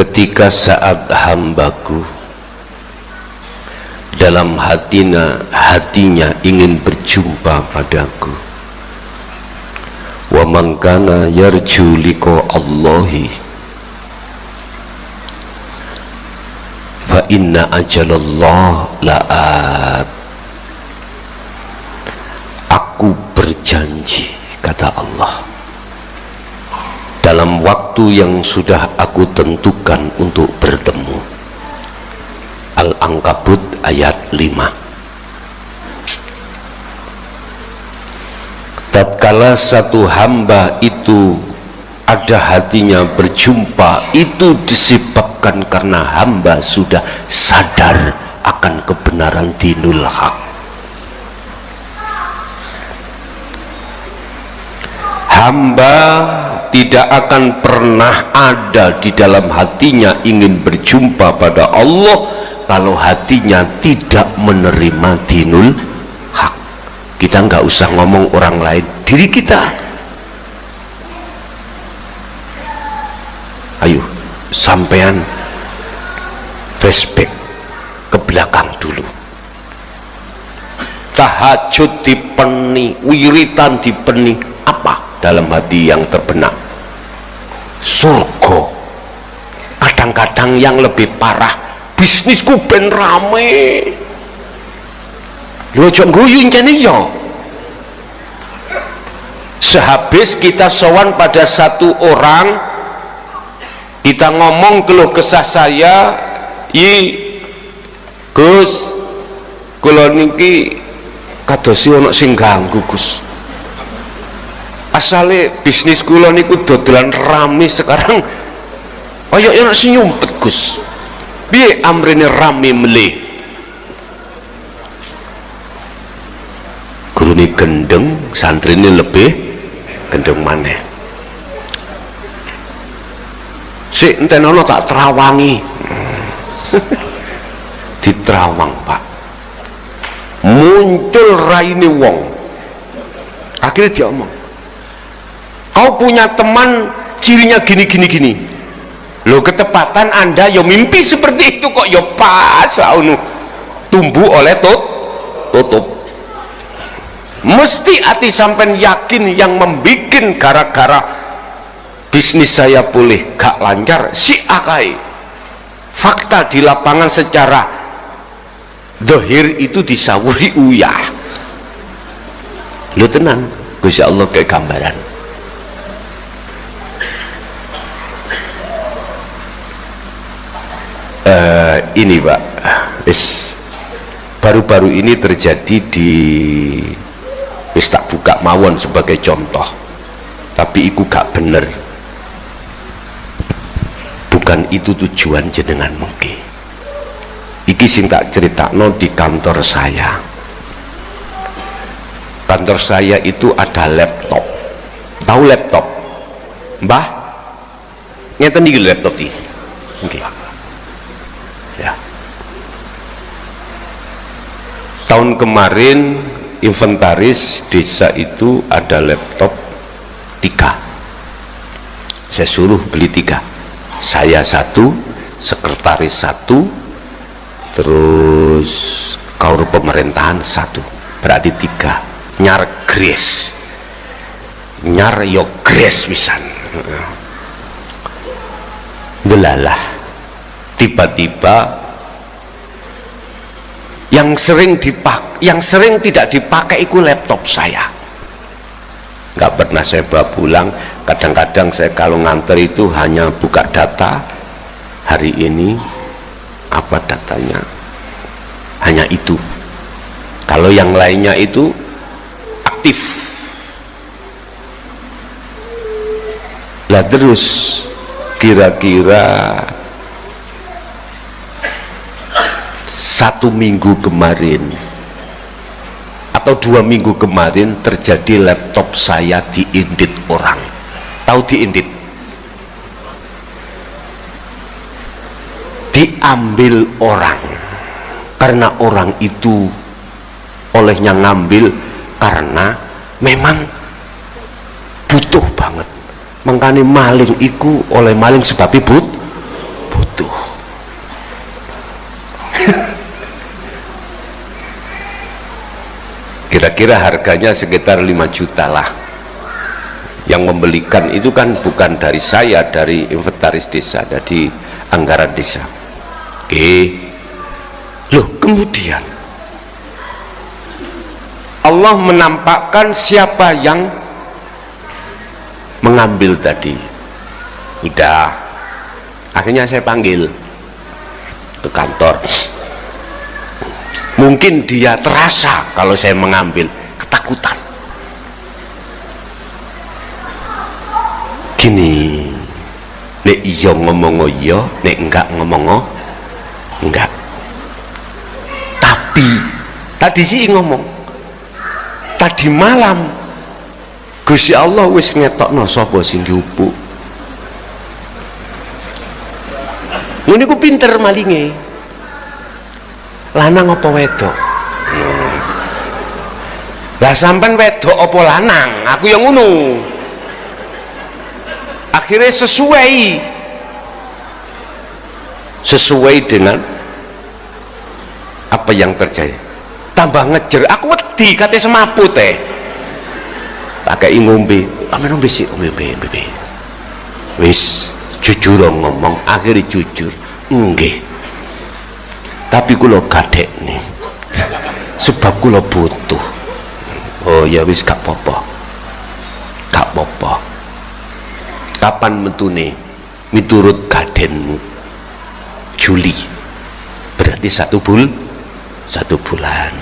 ketika saat hambaku dalam hatinya ingin berjumpa padaku, wa man kana yarju liqa Allahi fa inna ajalallah la'at. Aku berjanji, kata Allah, dalam waktu yang sudah aku tentukan untuk bertemu. Al-Ankabut ayat 5. Tatkala satu hamba itu ada hatinya berjumpa, itu disebabkan karena hamba sudah sadar akan kebenaran dinul haq. Hamba tidak akan pernah ada di dalam hatinya ingin berjumpa pada Allah kalau hatinya tidak menerima dinul haq. Kita nggak usah ngomong orang lain, diri kita. Ayo sampean flashback ke belakang dulu. Tahajud dipeni, wiritan dipeni, apa dalam hati yang terbenak? Surga. Kadang-kadang yang lebih parah, bisnisku ben rame. Lho ojo guyu ngene ya. Sehabis kita sowan pada satu orang, kita ngomong keluh kesah saya, Gus, kula niki kadosi ana sing ganggu Gus. Asale bisnis kula niku dodolan rame sekarang kaya ana sing nyumpet Gus. Piye amrene rame melih? Gurune gendeng, santrine lebih gendeng maneh. Sik entenono tak trawangi. Ditrawang, Pak. Muncul raine wong. Akhirnya dia omong, kau punya teman cirinya gini. Loh, ketepatan Anda ya mimpi seperti itu kok ya pas tumbuh oleh tutup. Mesti hati sampean yakin yang membikin gara-gara bisnis saya boleh gak lancar si akai. Fakta di lapangan secara zahir itu disawuri uyah. Lu tenang, Gusti Allah kayak gambaran. Ini Pak, baru-baru ini terjadi di tak buka mawon sebagai contoh, tapi iku gak bener. Bukan itu tujuan jenengan mungkin. Iki sing tak critakno di kantor saya. Kantor saya itu ada laptop. Tahu laptop? Mbah? Ngeten iki laptop iki. Nggih. Ya. Tahun kemarin inventaris desa itu ada laptop 3. Saya suruh beli 3. Saya 1, sekretaris 1, terus kaur pemerintahan 1. Berarti 3. Nyar gres. Nyar yo gres wisan. Delalah. Tiba-tiba yang sering tidak dipakai itu laptop saya. Nggak pernah saya bawa pulang. Kadang-kadang saya kalau nganter itu hanya buka data hari ini, apa datanya, hanya itu. Kalau yang lainnya itu aktif. Lah terus kira-kira 1 minggu kemarin atau 2 minggu kemarin terjadi laptop saya diindit orang. Tahu diindit? Diambil orang karena orang itu olehnya ngambil karena memang butuh banget. Makanya maling iku oleh maling sebab butuh. Kira-kira harganya sekitar 5 juta lah. Yang membelikan itu kan bukan dari saya, dari inventaris desa, dari anggaran desa. Oke. Loh, kemudian Allah menampakkan siapa yang mengambil tadi. Udah, akhirnya saya panggil ke kantor. Mungkin dia terasa kalau saya mengambil, ketakutan. Gini, nek iya ngomong iya, nek enggak ngomong enggak. Tapi tadi sih ngomong, tadi malam Gusti Allah wis ngetokno sapa sing diupuk. Ngene ku pinter malinge. Lanang apa wedok? Lah sampean wedok apa lanang? Aku yang ngono. Akhirnya sesuai dengan apa yang terjadi. Tambah ngejer, aku wedi kate semaput teh. Tak kei ngombe, amen ngombe sik, ngombe. Wis jujur ngomong, akhirnya jujur. Nggih. Tapi kula gadekne. Sebab kula butuh. Oh ya wis gak apa-apa. Gak apa-apa. Kapan metune miturut gadenmu? Juli. Berarti 1 bulan.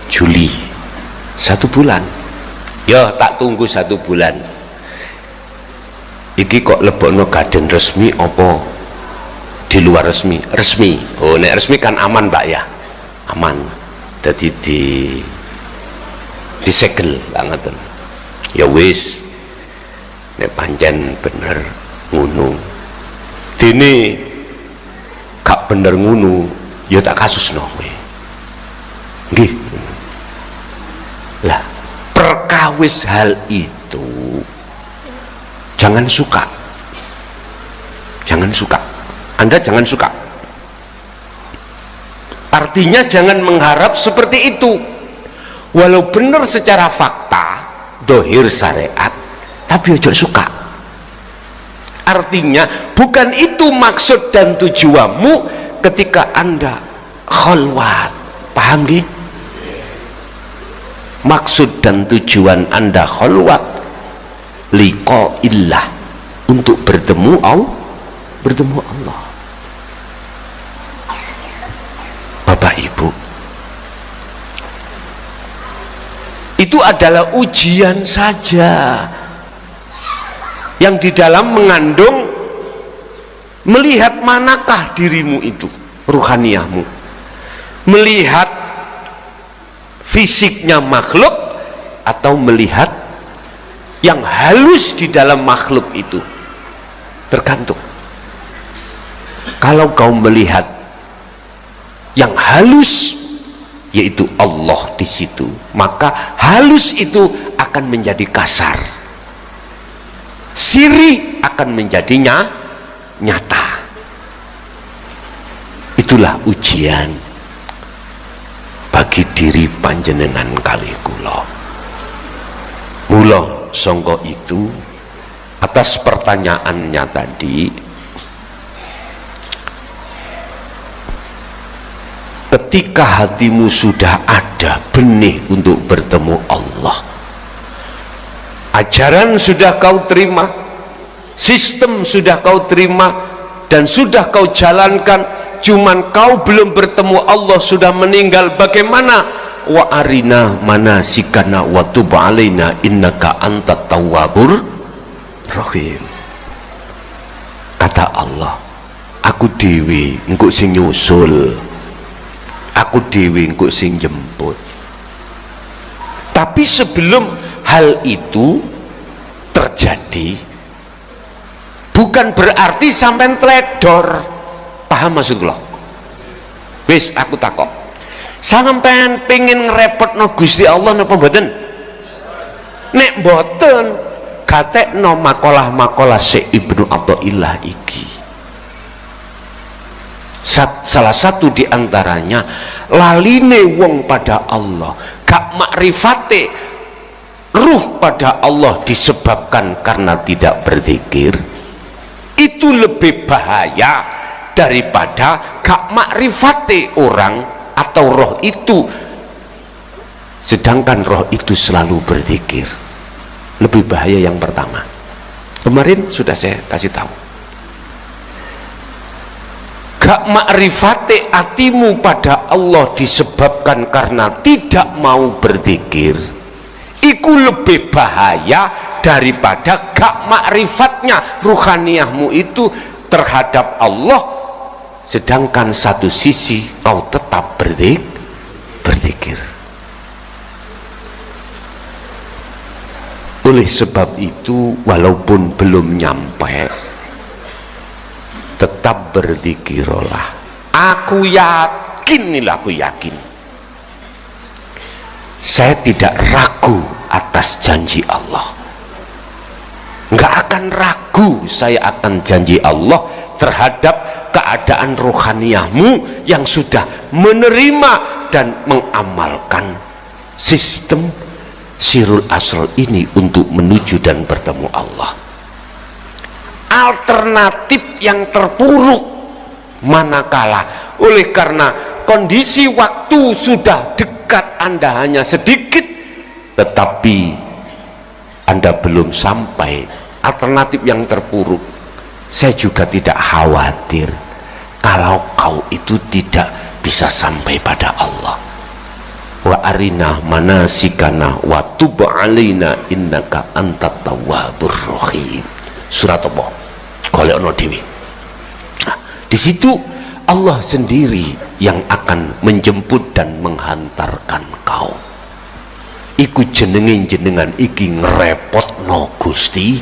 Juli 1 bulan. Ya tak tunggu 1 bulan. Iki kok lebokno gaden resmi apa di luar resmi? Resmi. Oh nek resmi kan aman Mbak ya, aman. Jadi disegel banget. Ya wis, nek pancen bener ngono. Dene gak bener ngono, ya tak kasusno kowe. Nggih. Lah, perkawis hal itu jangan suka. Jangan suka. Anda jangan suka. Artinya jangan mengharap seperti itu. Walau benar secara fakta, dohir syariat, tapi ojo suka. Artinya bukan itu maksud dan tujuanmu ketika Anda khalwat. Paham gak? Maksud dan tujuan Anda khalwat liqa'illah, untuk bertemu Allah. Bapak Ibu, itu adalah ujian saja yang di dalam mengandung melihat manakah dirimu itu, ruhaniyahmu, melihat fisiknya makhluk atau melihat yang halus di dalam makhluk itu. Tergantung. Kalau kau melihat yang halus, yaitu Allah di situ, maka halus itu akan menjadi kasar, siri akan menjadi nyata. Itulah ujian bagi diri panjenengan kali kula. Mula sangka itu, atas pertanyaannya tadi, ketika hatimu sudah ada benih untuk bertemu Allah, ajaran sudah kau terima, sistem sudah kau terima dan sudah kau jalankan, cuman kau belum bertemu Allah, sudah meninggal, bagaimana? Wa arina manasikana wa tub alaina innaka antat tawwabur rahim. Kata Allah, aku dewi engko sing nyusul, aku dewi engko sing jemput. Tapi sebelum hal itu terjadi, bukan berarti sampai teledor. Paham maksud lo? Wis aku takok, sampean pengen ngerepotno Gusti Allah napa mboten? Nek mboten, gatekno makalah-makalah Syekh Ibnu Athaillah iki. Salah satu diantaranya laline wong pada Allah, gak makrifate ruh pada Allah disebabkan karena tidak berzikir. Itu lebih bahaya daripada gak makrifate orang atau roh itu sedangkan roh itu selalu berzikir. Lebih bahaya yang pertama. Kemarin sudah saya kasih tahu, gak makrifate atimu pada Allah disebabkan karena tidak mau berzikir, iku lebih bahaya daripada gak makrifatnya ruhaniyahmu itu terhadap Allah sedangkan satu sisi kau tetap berzikir. Oleh sebab itu, walaupun belum nyampe, tetap berzikirlah. Aku yakin, saya tidak ragu atas janji Allah. Nggak akan ragu saya akan janji Allah terhadap keadaan rohaniyahmu yang sudah menerima dan mengamalkan sistem Sirul Asrar ini untuk menuju dan bertemu Allah. Alternatif yang terpuruk manakala oleh karena kondisi waktu sudah dekat, Anda hanya sedikit tetapi Anda belum sampai. Alternatif yang terpuruk, saya juga tidak khawatir kalau kau itu tidak bisa sampai pada Allah. Wa arina manasikana wa tub alaina innaka antat tawwabur rahim. Surat apa? Kalau ono dewi. Nah, di situ Allah sendiri yang akan menjemput dan menghantarkan kau. Iku jenengan iki ngerepotno Gusti.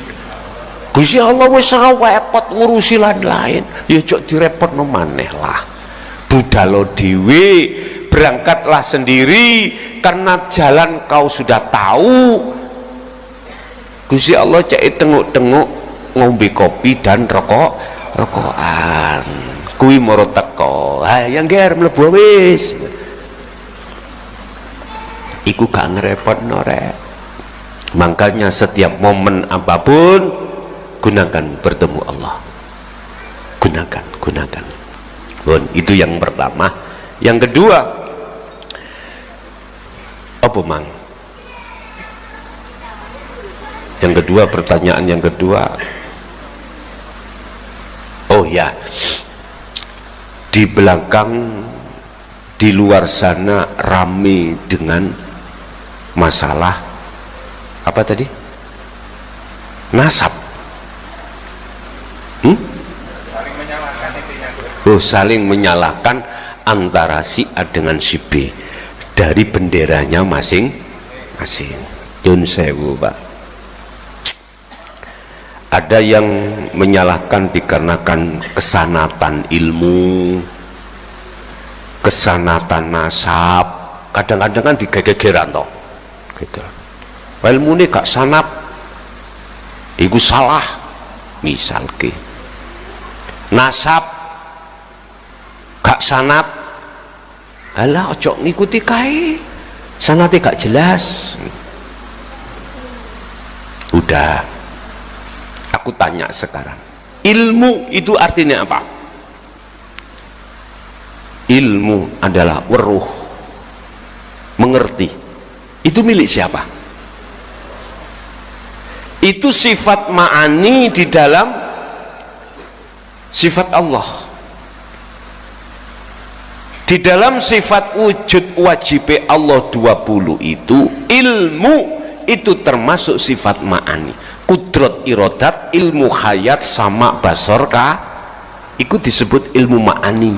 Gusti Allah wis repot ngurusi lain, ya cok direpotno maneh lah. Budalo dewe, berangkatlah sendiri karena jalan kau sudah tahu. Gusti Allah cek tenguk-tenguk ngombe kopi dan rokokan. Kuwi moro teko. Ha yang ger mlebu wis. Iku gak ngerepotno rek. Makanya setiap momen apapun gunakan bertemu Allah. Gunakan. Bon, itu yang pertama. Yang kedua, apa mang? Yang kedua, pertanyaan yang kedua, oh ya, di belakang, di luar sana rame dengan masalah apa tadi? Nasab. Saling menyalahkan antara si A dengan si B dari benderanya masing-masing. Yun sewu Pak. Ada yang menyalahkan dikarenakan kesanatan ilmu, kesanatan nasab. Kadang-kadang kan digegeran toh. Ilmu ini gak sanap, iku salah. Misal ke nasab gak sanap, alah ojo ngikuti kae, sanate gak jelas. Udah, aku tanya sekarang, ilmu itu artinya apa? Ilmu adalah weruh, mengerti. Itu milik siapa? Itu sifat ma'ani di dalam sifat Allah. Di dalam sifat wujud wajib Allah 20 itu, ilmu itu termasuk sifat ma'ani. Kudrat irodat, ilmu khayat, sama basor itu disebut ilmu ma'ani.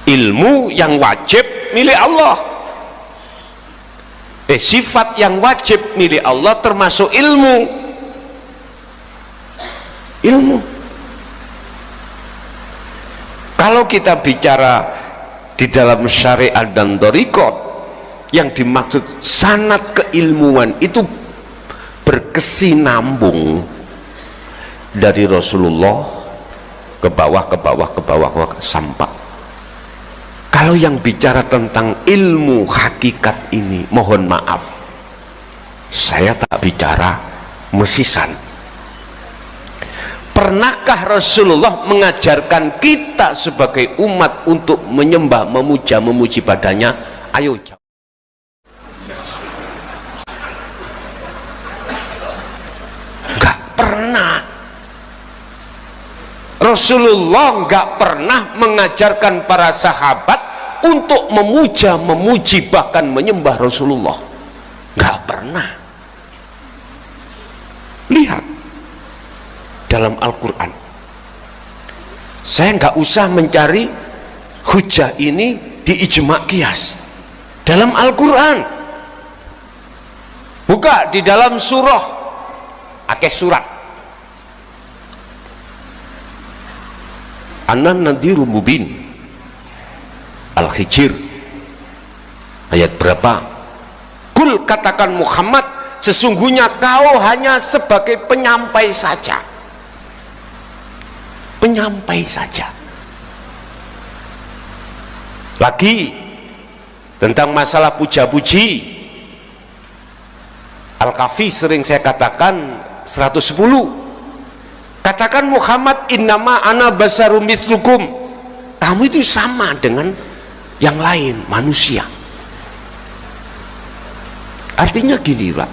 Ilmu yang wajib milik Allah. Sifat yang wajib milik Allah termasuk ilmu. Kalau kita bicara di dalam syariat dan thariqat, yang dimaksud sanad keilmuan itu berkesinambung dari Rasulullah ke bawah, sampah. Kalau yang bicara tentang ilmu hakikat ini, mohon maaf, saya tak bicara mesisan. Pernahkah Rasulullah mengajarkan kita sebagai umat untuk menyembah, memuja, memuji padanya? Ayo jawab. Enggak pernah. Rasulullah enggak pernah mengajarkan para sahabat untuk memuja, memuji, bahkan menyembah Rasulullah. Enggak pernah. Lihat dalam Al-Quran. Saya enggak usah mencari hujah ini di ijma' qiyas. Dalam Al-Quran, buka di dalam surah, akeh surat, An-Nadhiru Mubin, Al-Hijr, ayat berapa? Kul, katakan Muhammad, sesungguhnya kau hanya sebagai penyampai saja. Penyampai saja. Lagi tentang masalah puja-puji, Al-Kahfi sering saya katakan 110. Katakan Muhammad, innama ana basarum mithlukum, kamu itu sama dengan yang lain, manusia. Artinya gini Pak,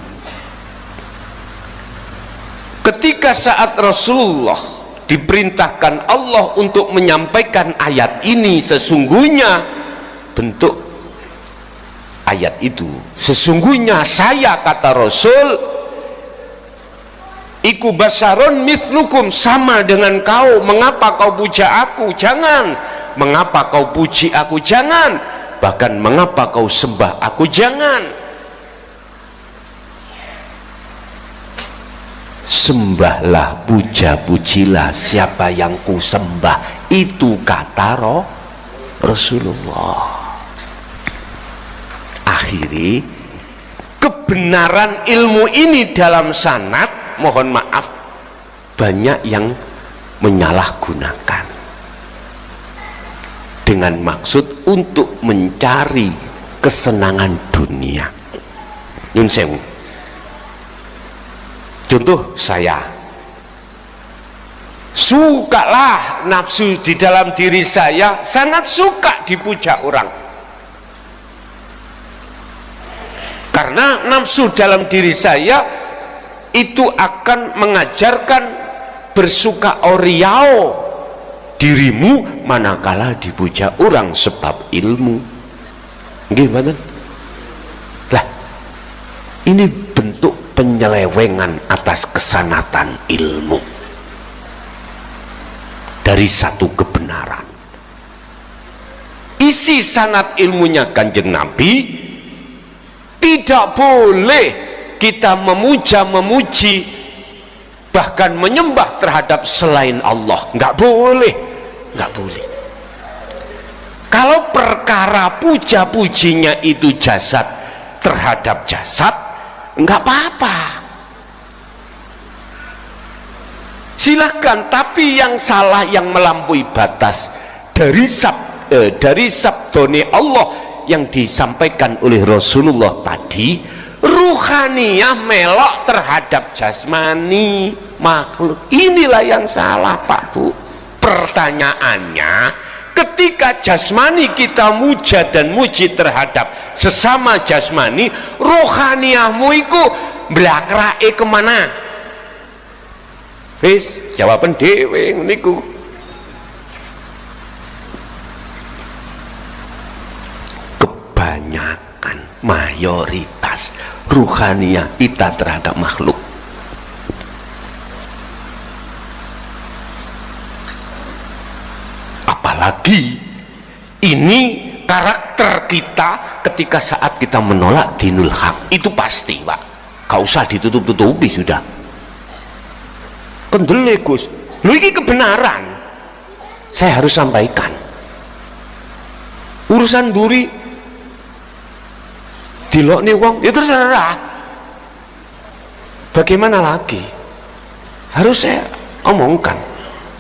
ketika saat Rasulullah diperintahkan Allah untuk menyampaikan ayat ini, sesungguhnya bentuk ayat itu, sesungguhnya saya, kata Rasul, iku basarun mithlukum, sama dengan kau. Mengapa kau puja aku? Jangan. Mengapa kau puji aku? Jangan. Bahkan mengapa kau sembah aku? Jangan. Sembahlah, puja-pujilah siapa yang ku sembah, itu kata Rasulullah. Akhiri kebenaran ilmu ini dalam sanad, mohon maaf, banyak yang menyalahgunakan dengan maksud untuk mencari kesenangan dunia. Nyun sewu. Contoh, saya sukalah nafsu di dalam diri saya, sangat suka dipuja orang, karena nafsu dalam diri saya itu akan mengajarkan bersuka riau dirimu manakala dipuja orang, sebab ilmu. Gimana? Lah, ini bentuk penyelewengan atas kesanatan ilmu dari satu kebenaran. Isi sanad ilmunya Kanjeng Nabi, tidak boleh kita memuja, memuji, bahkan menyembah terhadap selain Allah. Nggak boleh, nggak boleh. Kalau perkara puja-pujinya itu jasad terhadap jasad, enggak apa-apa, silahkan. Tapi yang salah, yang melampaui batas dari sabdone Allah yang disampaikan oleh Rasulullah tadi, ruhaniyah melok terhadap jasmani makhluk. Inilah yang salah Pak Bu. Pertanyaannya, ketika jasmani kita muja dan muji terhadap sesama jasmani, rohaniyahmu itu blakrake kemana? Wis jawaban dhewe niku. Kebanyakan, mayoritas ruhaniyah kita terhadap makhluk. Apalagi ini karakter kita ketika saat kita menolak dinul haq, itu pasti Pak, gak usah ditutup-tutupi sudah. Kendele Gus, lu ini kebenaran, saya harus sampaikan. Urusan buri dilok nih wong, ya terserah, bagaimana lagi, harus saya omongkan.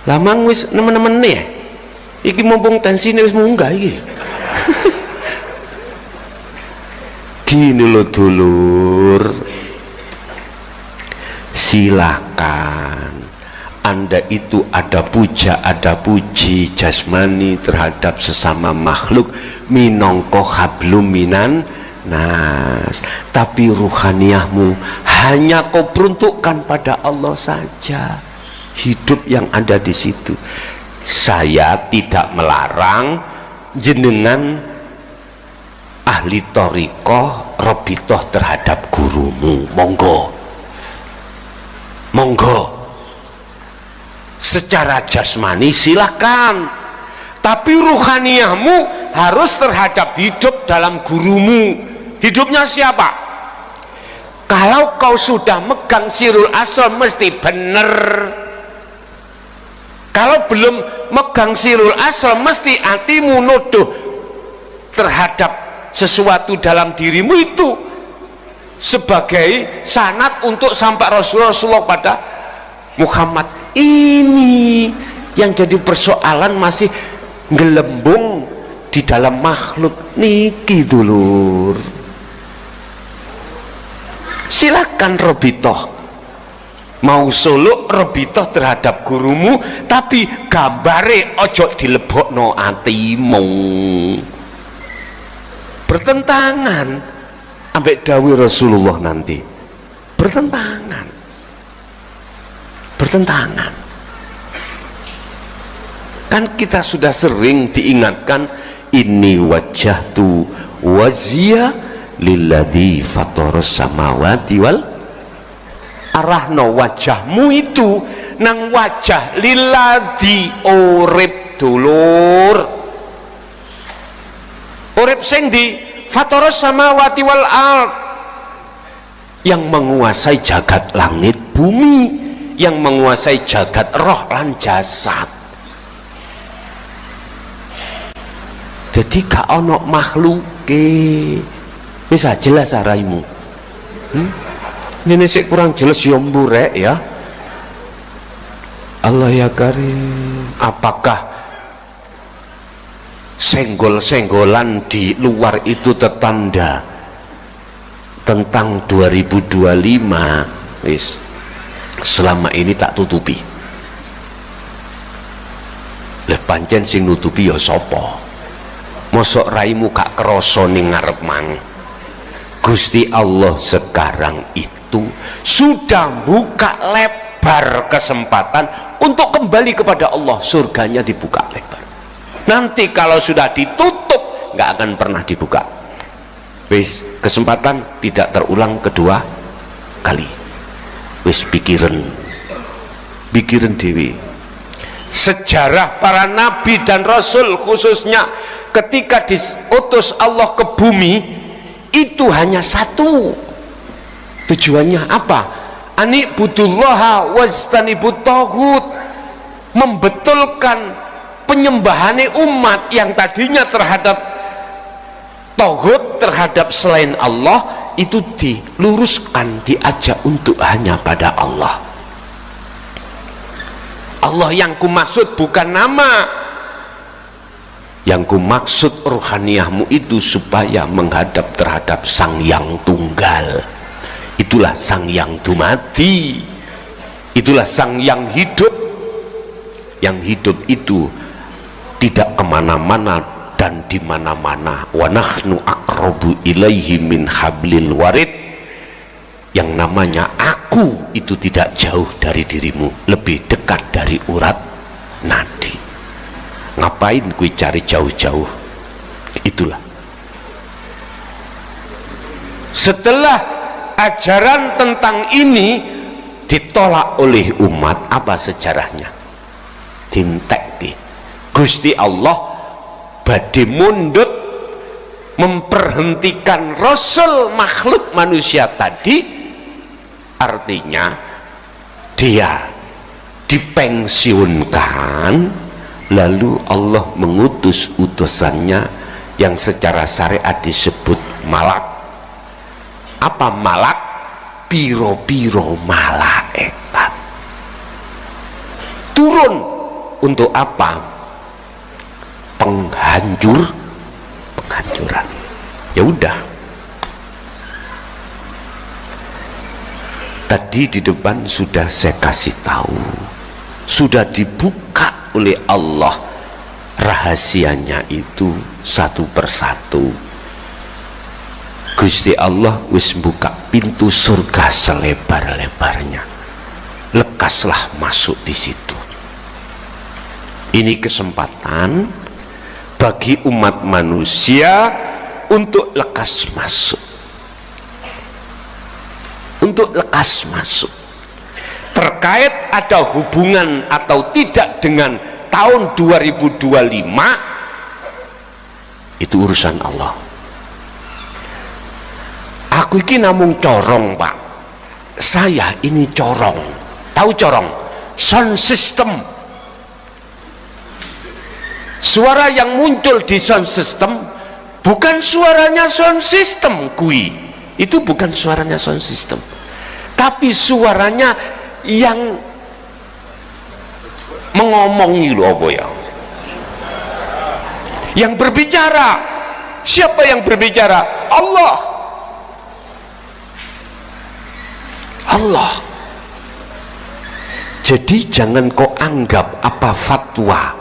Lamang wis nemen-nemen nih iki mumpung tensine wis munggah iki. Gini loh dulur, silakan Anda itu ada puja ada puji jasmani terhadap sesama makhluk minangka hablum minan nas, tapi ruhaniyahmu hanya kau peruntukkan pada Allah saja, hidup yang ada di situ. Saya tidak melarang jenengan ahli thariqah robitoh terhadap gurumu, monggo secara jasmani silakan, tapi ruhaniyahmu harus terhadap hidup dalam gurumu. Hidupnya siapa? Kalau kau sudah megang sirul asal mesti bener, kalau belum megang sirul asal mesti hatimu nuduh terhadap sesuatu dalam dirimu itu sebagai sanad untuk sampai Rasulullah pada Muhammad. Ini yang jadi persoalan, masih gelembung di dalam makhluk niki dulur. Silakan robitoh, mau suluk robitoh terhadap gurumu, tapi gambare ojo dilebokno atimu. Bertentangan ambek dawuh Rasulullah nanti, bertentangan. Kan kita sudah sering diingatkan, ini wajjahtu wajhiya lilladzi fataras samawati wal, arahno wajahmu itu nang wajah lilladzi urip dulur, urip sing di fataras samawati wal ard, yang menguasai jagat langit bumi, yang menguasai jagat roh lan jasad. Jadi gak ono makhluke. Bisa jelas araimu? Ini sih kurang jelas yomburek ya. Allah ya karim. Apakah senggol-senggolan di luar itu tertanda tentang 2025? Wis, selama ini tak tutupi. Leh pancen sing nutupi ya sapa? Mosok raimu gak krasa ning ngarep mang. Gusti Allah sekarang itu sudah buka lebar kesempatan untuk kembali kepada Allah. Surganya dibuka lebar. Nanti kalau sudah ditutup nggak akan pernah dibuka. Wis, kesempatan tidak terulang kedua kali. Wis pikiran dewi. Sejarah para nabi dan rasul khususnya ketika diutus Allah ke bumi itu hanya satu. Tujuannya apa? Ani'budullaha wastanibut taghut, membetulkan penyembahane umat yang tadinya terhadap taghut, terhadap selain Allah, itu diluruskan, diajak untuk hanya pada Allah. Allah yang kumaksud bukan nama, yang kumaksud ruhaniyahmu itu supaya menghadap terhadap Sang Yang Tunggal. Itulah Sang Yang Dumadi, itulah Sang Yang hidup. Yang hidup itu tidak kemana-mana dan di mana-mana. Wa nahnu aqrabu ilaihi min hablil warid. Yang namanya aku itu tidak jauh dari dirimu, lebih dekat dari urat nadi. Ngapain gue cari jauh-jauh? Itulah. Setelah ajaran tentang ini ditolak oleh umat, apa sejarahnya? Dintek. Gusti Allah badhe mundut memperhentikan rasul makhluk manusia tadi. Artinya dia dipensiunkan, lalu Allah mengutus utusannya yang secara syariat disebut malak. Apa malak? Piro-piro malaikat turun untuk apa? Penghancuran. Ya udah, tadi di depan sudah saya kasih tahu, sudah dibuka oleh Allah rahasianya itu satu persatu. Gusti Allah wis buka pintu surga selebar-lebarnya, lekaslah masuk di situ. Ini kesempatan bagi umat manusia untuk lekas masuk, terkait ada hubungan atau tidak dengan tahun 2025, itu urusan Allah. Aku ini namung corong, Pak. Saya ini corong. Tahu corong? Sound system. Suara yang muncul di sound system bukan suaranya sound system kui. Itu bukan suaranya sound system. Tapi suaranya yang mengomongi loh apa ya? Yang berbicara. Siapa yang berbicara? Allah. Jadi jangan kau anggap apa fatwa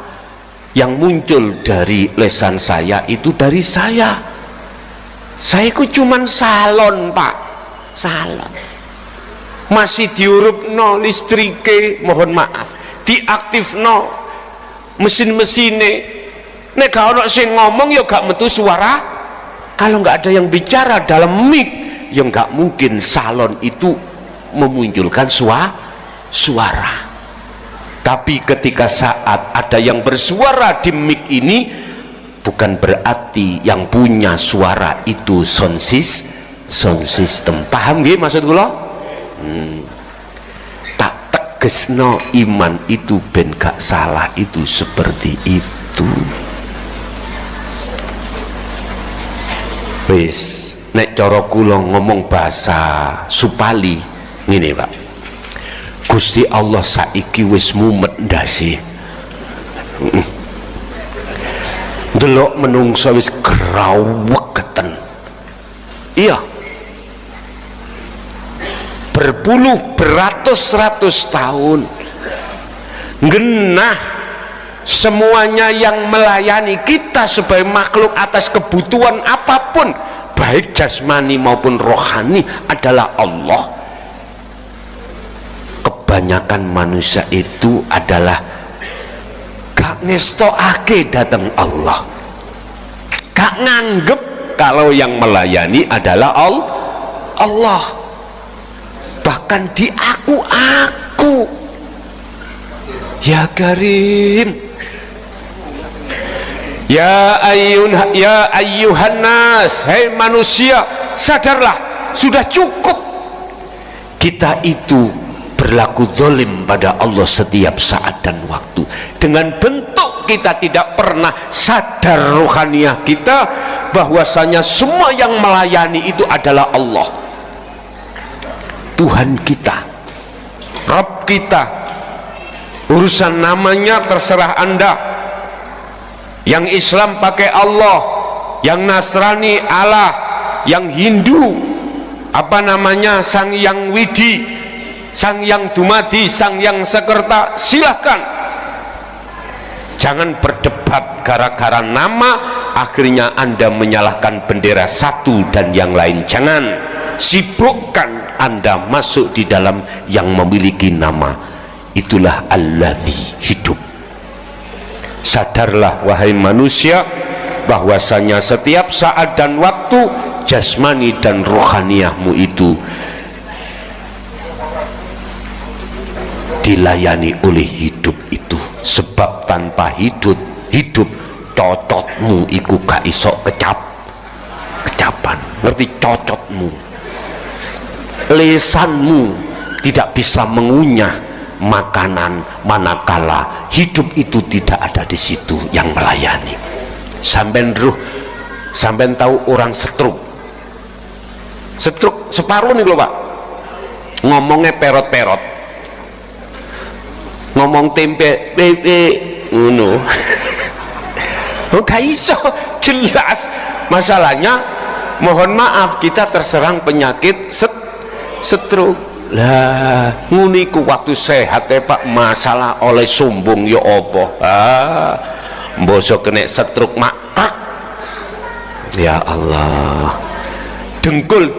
yang muncul dari lesan saya itu dari saya. Saya itu cuman salon, Pak, salon. Masih diurup no listrike, mohon maaf, diaktif no mesin-mesine. Nek gak ono sing ngomong ya gak metu suara. Kalau nggak ada yang bicara dalam mic, ya nggak mungkin salon itu memunculkan suara. Tapi ketika saat ada yang bersuara di mic ini, bukan berarti yang punya suara itu sound system. Paham nggih maksud kula? Tak tegesno iman itu ben gak salah itu seperti itu. Wis nek cara kula ngomong bahasa Supali ngene, Pak. Gusti Allah saiki wis mumet ndase. Delok menungso wis grawegeten. Iya. Berpuluh beratus-ratus tahun genah semuanya yang melayani kita sebagai makhluk atas kebutuhan apapun baik jasmani maupun rohani adalah Allah. Kebanyakan manusia itu adalah gak ngestokake datang Allah, gak nganggep kalau yang melayani adalah Allah. Bahkan di aku ya Karim, ya ayyuhan nas, hai manusia, sadarlah, sudah cukup kita itu berlaku zalim pada Allah setiap saat dan waktu. Dengan bentuk kita tidak pernah sadar rohaniah kita bahwasanya semua yang melayani itu adalah Allah, Tuhan kita, Rabb kita. Urusan namanya terserah Anda. Yang Islam pakai Allah, yang Nasrani Allah, yang Hindu apa namanya Sang Yang Widi, Sang Yang Dumadi, Sang Yang Sekerta, silahkan. Jangan berdebat gara-gara nama akhirnya Anda menyalahkan bendera satu dan yang lain. Jangan sibukkan Anda masuk di dalam yang memiliki nama. Itulah alladzi hidup. Sadarlah wahai manusia bahwasanya setiap saat dan waktu jasmani dan rohaniahmu itu dilayani oleh hidup itu. Sebab tanpa hidup cocotmu iku gak iso kecapan. Ngerti cocotmu? Lesanmu tidak bisa mengunyah makanan manakala hidup itu tidak ada di situ yang melayani. Sampean tahu orang stroke separuh nih loh, Pak, ngomongnya perot-perot, ngomong tempe ngono. Oh, gak iso, jelas. Masalahnya, mohon maaf, kita terserang penyakit stroke. Lah, nguniku waktu sehat Pak, masalah oleh sumbung ya apa? Mbosok kena stroke makak. Ya Allah. Dengkul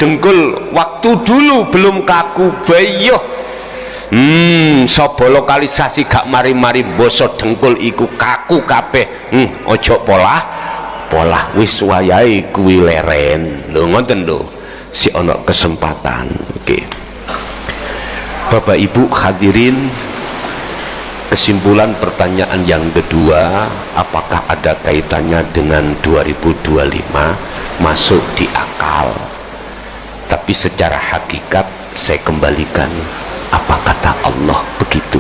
waktu dulu belum kaku bayo. Sopo lokalisasi gak mari-mari bosok dengkul iku kaku kabeh. Ojo polah wis wayahe kuwi leren lho, ngoten lho, si ono kesempatan. Oke. Bapak Ibu hadirin, kesimpulan pertanyaan yang kedua, apakah ada kaitannya dengan 2025? Masuk di akal, tapi secara hakikat saya kembalikan apa kata Allah begitu.